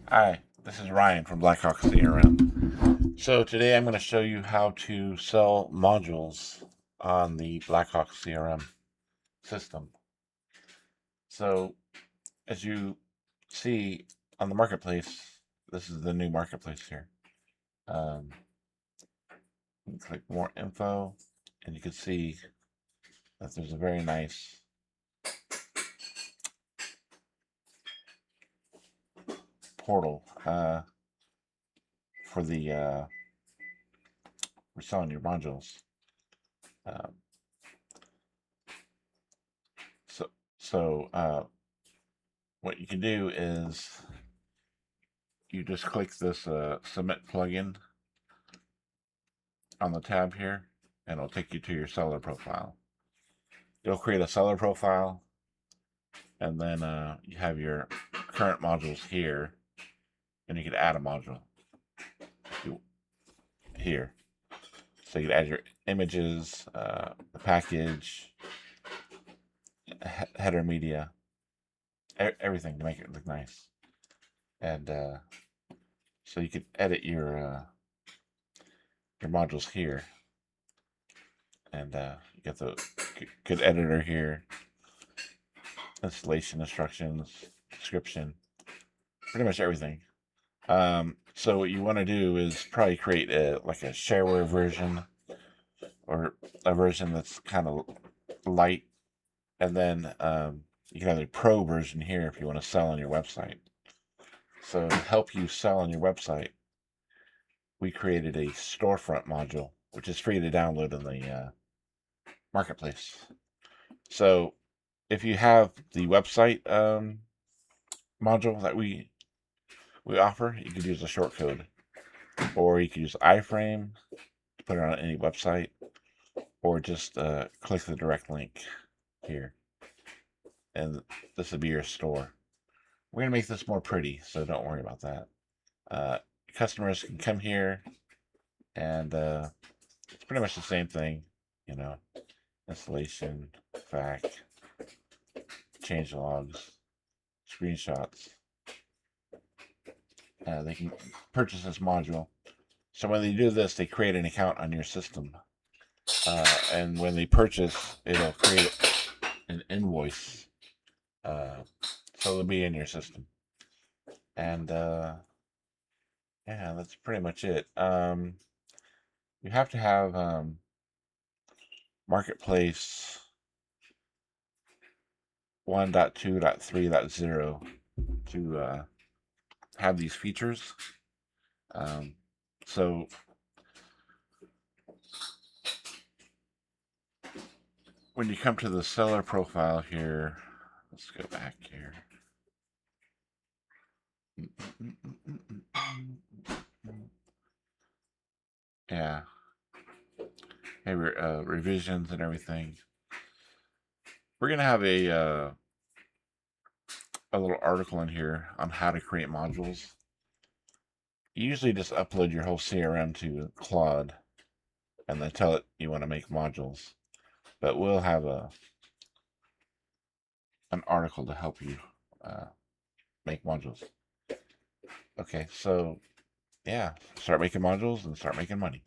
Hi, this is Ryan from Blackhawk CRM. So today I'm going to show you how to sell modules on the Blackhawk CRM system. So as you see on the marketplace, this is the new marketplace here. Um, you click more info and you can see that there's a very nice portal for the for selling your modules. Um, so what you can do is you just click this submit plugin on the tab here, and it'll take you to your seller profile. You'll create a seller profile, and then you have your current modules here, and you can add a module here. So you can add your images, the package, header media, everything to make it look nice. And so you can edit your modules here, and you get the good editor here, installation instructions, description, pretty much everything. So what you want to do is probably create like a shareware version, or a version that's kind of light, and then you can have a pro version here if you want to sell on your website. So to help you sell on your website, we created a storefront module, which is free to download in the marketplace. So if you have the website module that we offer, you could use a short code, or you could use iframe to put it on any website, or just click the direct link here, and this would be your store. We're gonna make this more pretty, so don't worry about that. Customers can come here, and it's pretty much the same thing, you know, installation, FAQ, change logs, screenshots. They can purchase this module. So when they do this, they create an account on your system, and when they purchase, it'll create an invoice, so it'll be in your system. And yeah, that's pretty much it. You have to have Marketplace 1.2.3.0 to have these features. So when you come to the seller profile here, let's go back here. Yeah, maybe revisions and everything. We're gonna have a little article in here on how to create modules. You usually just upload your whole CRM to Claude, and then tell it you want to make modules. But we'll have an article to help you make modules. Okay, so yeah, start making modules and start making money.